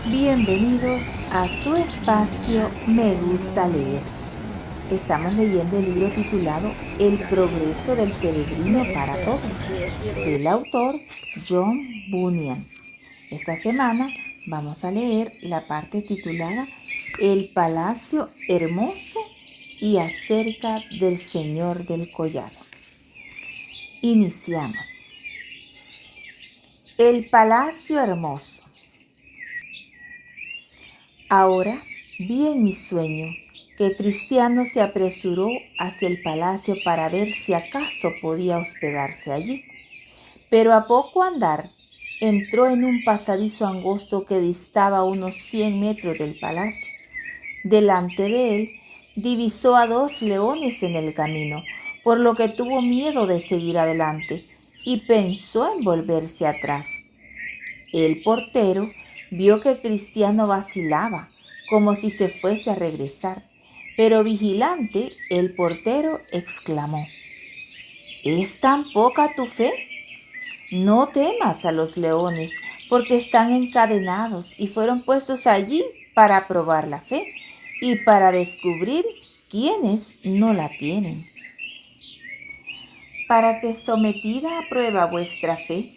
Bienvenidos a su espacio Me gusta leer. Estamos leyendo el libro titulado El progreso del peregrino para todos, del autor John Bunyan. Esta semana vamos a leer la parte titulada El palacio hermoso y acerca del Señor del Collado. Iniciamos. El palacio hermoso. Ahora vi en mi sueño que Cristiano se apresuró hacia el palacio para ver si acaso podía hospedarse allí. Pero a poco andar, entró en un pasadizo angosto que distaba unos 100 metros del palacio. Delante de él, divisó a 2 leones en el camino, por lo que tuvo miedo de seguir adelante y pensó en volverse atrás. El portero vio que Cristiano vacilaba, como si se fuese a regresar, pero vigilante, el portero exclamó: ¿Es tan poca tu fe? No temas a los leones, porque están encadenados y fueron puestos allí para probar la fe y para descubrir quiénes no la tienen. Para que sometida a prueba vuestra fe,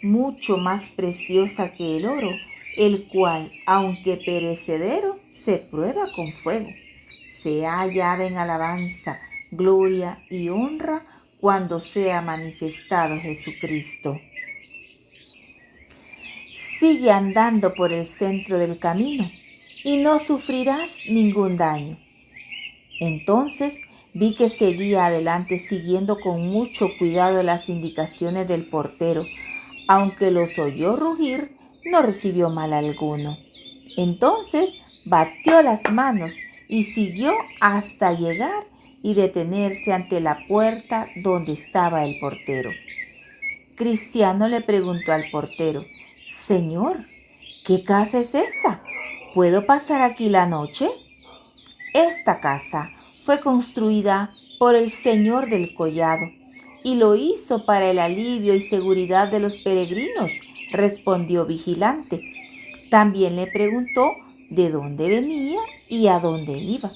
mucho más preciosa que el oro, el cual, aunque perecedero, se prueba con fuego, sea hallada en alabanza, gloria y honra cuando sea manifestado Jesucristo. Sigue andando por el centro del camino y no sufrirás ningún daño. Entonces vi que seguía adelante siguiendo con mucho cuidado las indicaciones del portero. Aunque los oyó rugir, no recibió mal alguno. Entonces batió las manos y siguió hasta llegar y detenerse ante la puerta donde estaba el portero. Cristiano le preguntó al portero: «Señor, ¿qué casa es esta? ¿Puedo pasar aquí la noche?» Esta casa fue construida por el Señor del Collado y lo hizo para el alivio y seguridad de los peregrinos, respondió vigilante. También le preguntó de dónde venía y a dónde iba.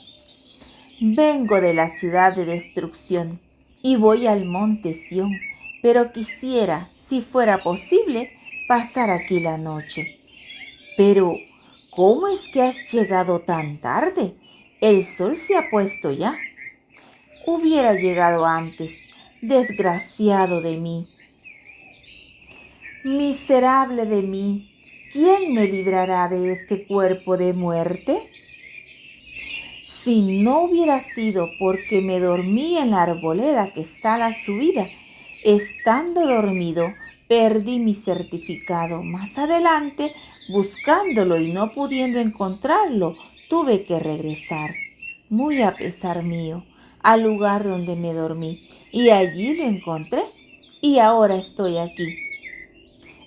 Vengo de la ciudad de destrucción y voy al monte Sión, pero quisiera, si fuera posible, pasar aquí la noche. Pero, ¿cómo es que has llegado tan tarde? El sol se ha puesto ya. Hubiera llegado antes. Desgraciado de mí. Miserable de mí. ¿Quién me librará de este cuerpo de muerte? Si no hubiera sido porque me dormí en la arboleda que está a la subida, estando dormido, perdí mi certificado. Más adelante, buscándolo y no pudiendo encontrarlo, tuve que regresar, muy a pesar mío, al lugar donde me dormí, y allí lo encontré, y ahora estoy aquí.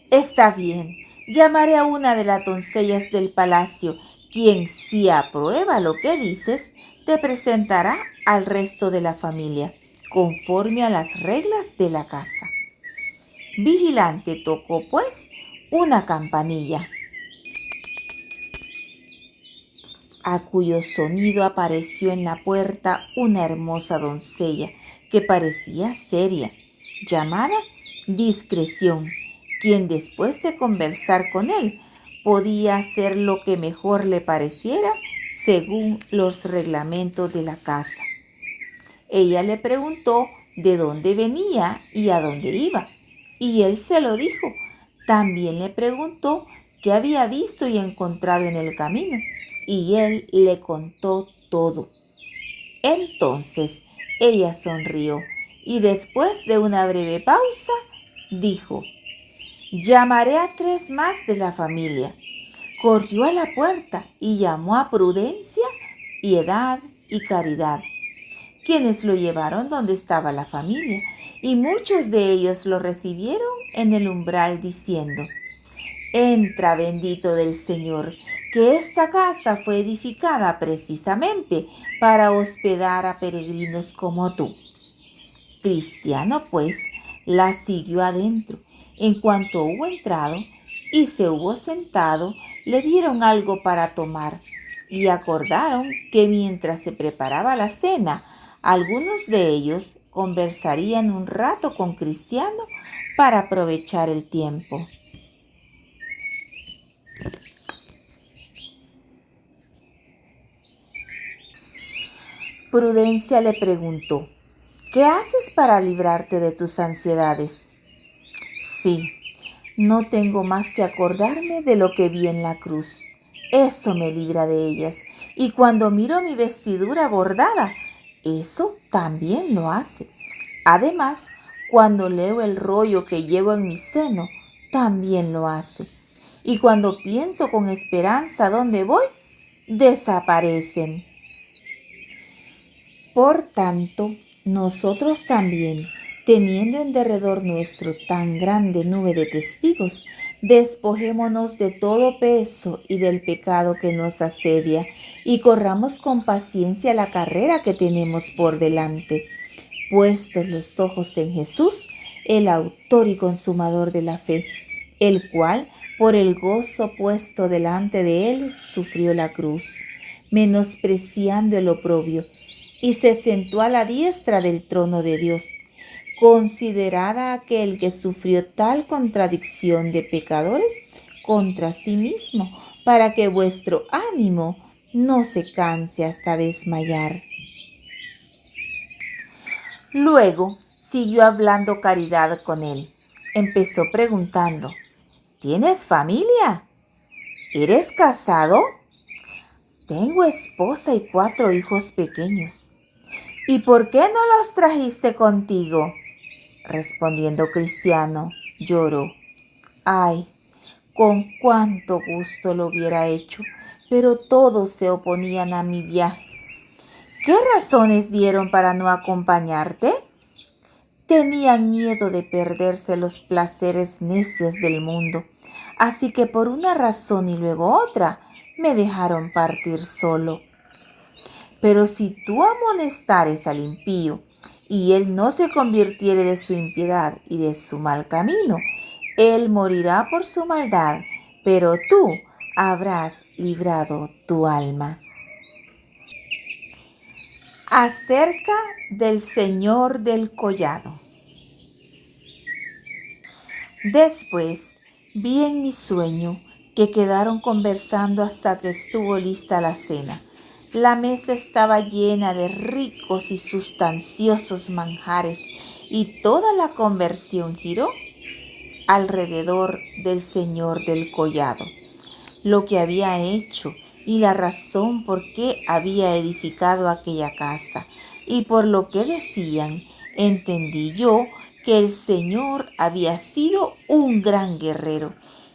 Está bien, llamaré a una de las doncellas del palacio, quien, si aprueba lo que dices, te presentará al resto de la familia, conforme a las reglas de la casa. Vigilante tocó, pues, una campanilla, a cuyo sonido apareció en la puerta una hermosa doncella que parecía seria, llamada Discreción, quien después de conversar con él podía hacer lo que mejor le pareciera según los reglamentos de la casa. Ella le preguntó de dónde venía y a dónde iba, y él se lo dijo. También le preguntó qué había visto y encontrado en el camino, y él le contó todo. Entonces ella sonrió y después de una breve pausa dijo: «Llamaré a 3 más de la familia». Corrió a la puerta y llamó a Prudencia, Piedad y Caridad, quienes lo llevaron donde estaba la familia, y muchos de ellos lo recibieron en el umbral diciendo: «Entra, bendito del Señor, que esta casa fue edificada precisamente para hospedar a peregrinos como tú». Cristiano, pues, la siguió adentro. En cuanto hubo entrado y se hubo sentado, le dieron algo para tomar y acordaron que mientras se preparaba la cena, algunos de ellos conversarían un rato con Cristiano para aprovechar el tiempo. Prudencia le preguntó: ¿qué haces para librarte de tus ansiedades? Sí, no tengo más que acordarme de lo que vi en la cruz. Eso me libra de ellas. Y cuando miro mi vestidura bordada, eso también lo hace. Además, cuando leo el rollo que llevo en mi seno, también lo hace. Y cuando pienso con esperanza dónde voy, desaparecen. Por tanto, nosotros también, teniendo en derredor nuestro tan grande nube de testigos, despojémonos de todo peso y del pecado que nos asedia, y corramos con paciencia la carrera que tenemos por delante, puestos los ojos en Jesús, el autor y consumador de la fe, el cual, por el gozo puesto delante de él, sufrió la cruz, menospreciando el oprobio, y se sentó a la diestra del trono de Dios. Considerad aquel que sufrió tal contradicción de pecadores contra sí mismo, para que vuestro ánimo no se canse hasta desmayar. Luego siguió hablando Caridad con él. Empezó preguntando: ¿tienes familia? ¿Eres casado? Tengo esposa y 4 hijos pequeños. ¿Y por qué no los trajiste contigo? Respondiendo Cristiano, lloró. Ay, con cuánto gusto lo hubiera hecho, pero todos se oponían a mi viaje. ¿Qué razones dieron para no acompañarte? Tenían miedo de perderse los placeres necios del mundo, así que por una razón y luego otra me dejaron partir solo. Pero si tú amonestares al impío, y él no se convirtiere de su impiedad y de su mal camino, él morirá por su maldad, pero tú habrás librado tu alma. Acerca del Señor del Collado. Después vi en mi sueño que quedaron conversando hasta que estuvo lista la cena. La mesa estaba llena de ricos y sustanciosos manjares, y toda la conversación giró alrededor del Señor del Collado, lo que había hecho y la razón por qué había edificado aquella casa. Y por lo que decían, entendí yo que el Señor había sido un gran guerrero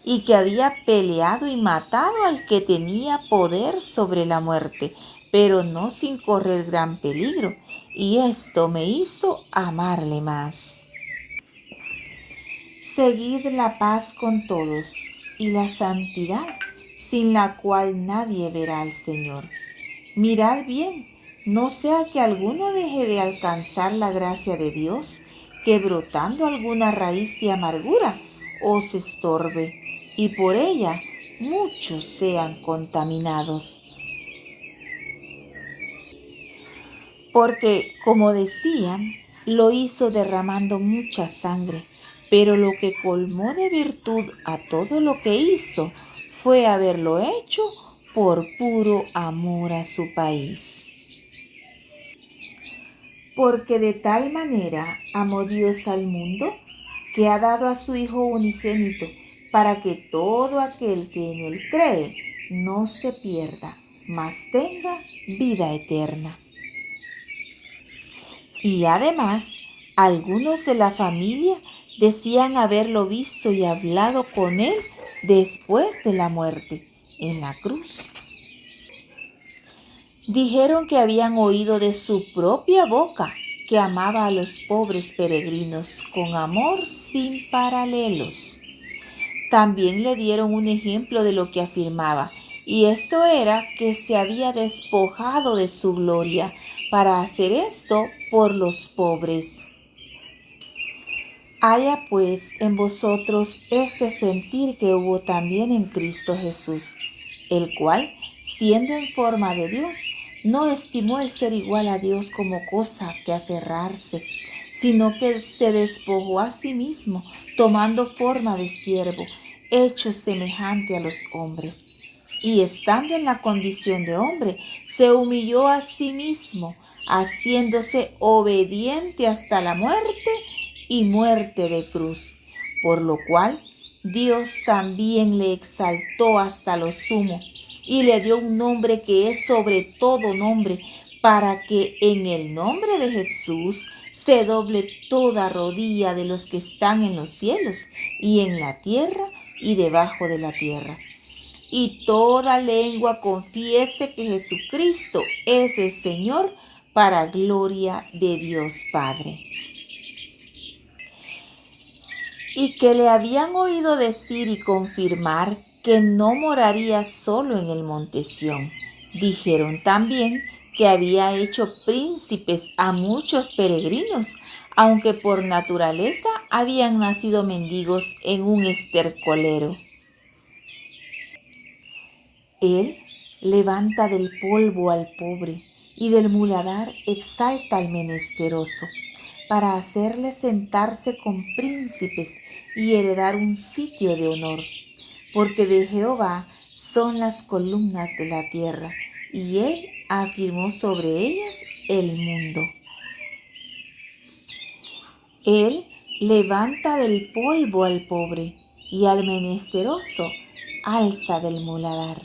y que había peleado y matado al que tenía poder sobre la muerte, pero no sin correr gran peligro, y esto me hizo amarle más. Seguid la paz con todos y la santidad, sin la cual nadie verá al Señor. Mirad bien, no sea que alguno deje de alcanzar la gracia de Dios, que brotando alguna raíz de amargura os estorbe, y por ella muchos sean contaminados. Porque, como decían, lo hizo derramando mucha sangre, pero lo que colmó de virtud a todo lo que hizo fue haberlo hecho por puro amor a su país. Porque de tal manera amó Dios al mundo, que ha dado a su Hijo unigénito, para que todo aquel que en él cree no se pierda, mas tenga vida eterna. Y además, algunos de la familia decían haberlo visto y hablado con él después de la muerte, en la cruz. Dijeron que habían oído de su propia boca que amaba a los pobres peregrinos con amor sin paralelos. También le dieron un ejemplo de lo que afirmaba, y esto era que se había despojado de su gloria para hacer esto por los pobres. Haya pues en vosotros ese sentir que hubo también en Cristo Jesús, el cual, siendo en forma de Dios, no estimó el ser igual a Dios como cosa que aferrarse, sino que se despojó a sí mismo, tomando forma de siervo, hecho semejante a los hombres. Y estando en la condición de hombre, se humilló a sí mismo, haciéndose obediente hasta la muerte y muerte de cruz, por lo cual Dios también le exaltó hasta lo sumo y le dio un nombre que es sobre todo nombre, para que en el nombre de Jesús se doble toda rodilla de los que están en los cielos y en la tierra y debajo de la tierra, y toda lengua confiese que Jesucristo es el Señor, para gloria de Dios Padre. Y que le habían oído decir y confirmar que no moraría solo en el monte Sión. Dijeron también que había hecho príncipes a muchos peregrinos, aunque por naturaleza habían nacido mendigos en un estercolero. Él levanta del polvo al pobre y del muladar exalta al menesteroso, para hacerle sentarse con príncipes y heredar un sitio de honor. Porque de Jehová son las columnas de la tierra, y él afirmó sobre ellas el mundo. Él levanta del polvo al pobre, y al menesteroso alza del muladar.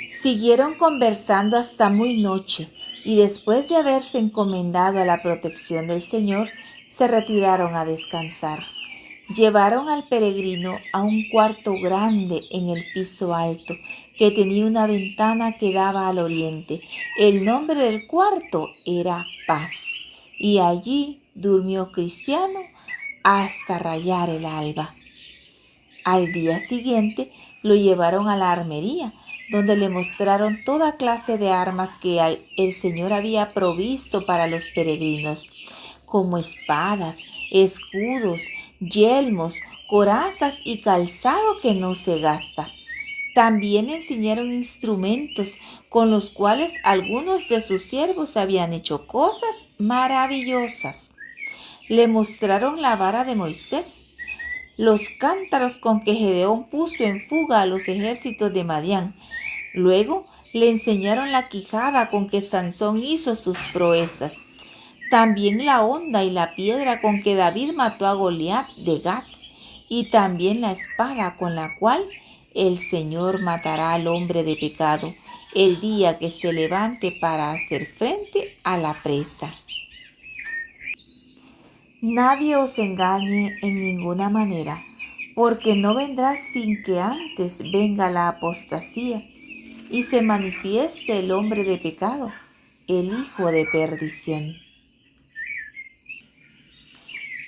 Siguieron conversando hasta muy noche, y después de haberse encomendado a la protección del Señor, se retiraron a descansar. Llevaron al peregrino a un cuarto grande en el piso alto, que tenía una ventana que daba al oriente. El nombre del cuarto era Paz, y allí durmió Cristiano hasta rayar el alba. Al día siguiente lo llevaron a la armería, donde le mostraron toda clase de armas que el Señor había provisto para los peregrinos, como espadas, escudos, yelmos, corazas y calzado que no se gasta. También le enseñaron instrumentos con los cuales algunos de sus siervos habían hecho cosas maravillosas. Le mostraron la vara de Moisés, los cántaros con que Gedeón puso en fuga a los ejércitos de Madián. Luego le enseñaron la quijada con que Sansón hizo sus proezas. También la honda y la piedra con que David mató a Goliat de Gat. Y también la espada con la cual el Señor matará al hombre de pecado el día que se levante para hacer frente a la presa. Nadie os engañe en ninguna manera, porque no vendrá sin que antes venga la apostasía y se manifieste el hombre de pecado, el hijo de perdición.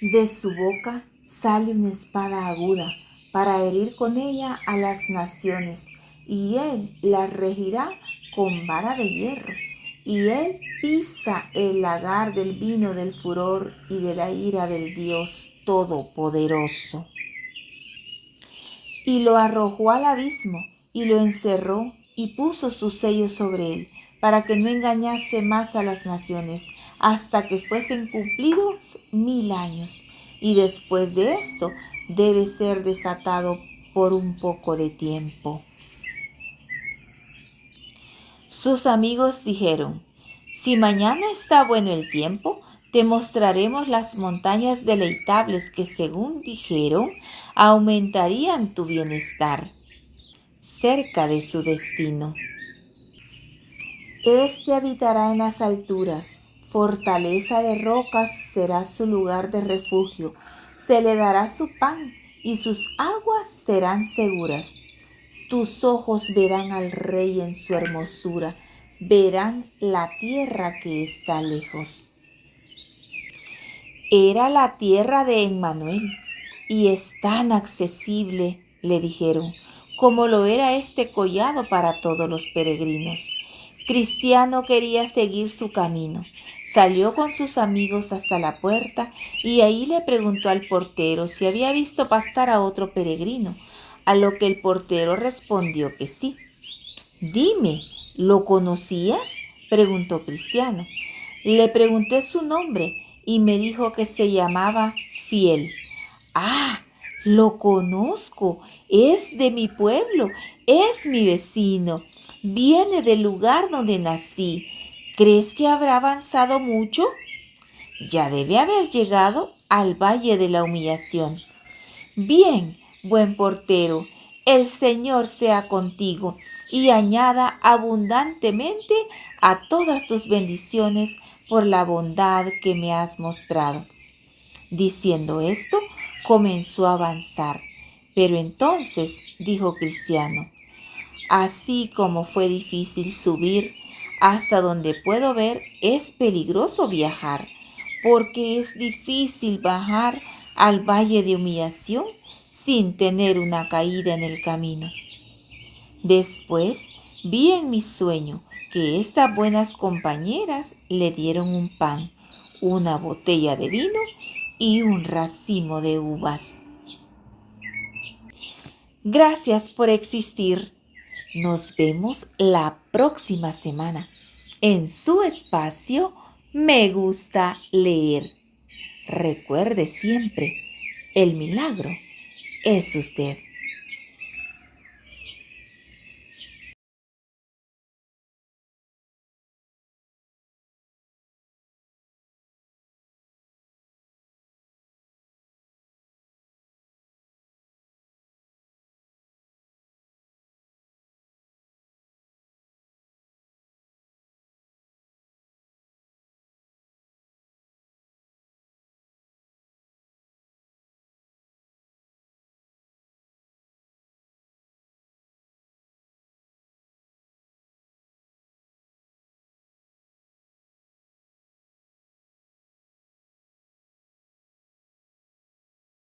De su boca sale una espada aguda para herir con ella a las naciones, y él las regirá con vara de hierro. Y él pisa el lagar del vino del furor y de la ira del Dios Todopoderoso. Y lo arrojó al abismo, y lo encerró, y puso su sello sobre él, para que no engañase más a las naciones, hasta que fuesen cumplidos 1000 años. Y después de esto, debe ser desatado por un poco de tiempo. Sus amigos dijeron: si mañana está bueno el tiempo, te mostraremos las montañas deleitables que, según dijeron, aumentarían tu bienestar cerca de su destino. Este habitará en las alturas, fortaleza de rocas será su lugar de refugio, se le dará su pan y sus aguas serán seguras. Tus ojos verán al Rey en su hermosura, verán la tierra que está lejos. Era la tierra de Emmanuel, y es tan accesible, le dijeron, como lo era este collado para todos los peregrinos. Cristiano quería seguir su camino. Salió con sus amigos hasta la puerta y ahí le preguntó al portero si había visto pasar a otro peregrino, a lo que el portero respondió que sí. «Dime, ¿lo conocías?», preguntó Cristiano. Le pregunté su nombre y me dijo que se llamaba Fiel. «Ah, lo conozco, es de mi pueblo, es mi vecino, viene del lugar donde nací. ¿Crees que habrá avanzado mucho? Ya debe haber llegado al Valle de la Humillación». «Bien, buen portero, el Señor sea contigo y añada abundantemente a todas tus bendiciones por la bondad que me has mostrado». Diciendo esto, comenzó a avanzar. Pero entonces dijo Cristiano: «Así como fue difícil subir, hasta donde puedo ver es peligroso viajar, porque es difícil bajar al Valle de Humillación sin tener una caída en el camino». Después vi en mi sueño que estas buenas compañeras le dieron un pan, una botella de vino y un racimo de uvas. Gracias por existir. Nos vemos la próxima semana en su espacio Me Gusta Leer. Recuerde siempre, el milagro es usted.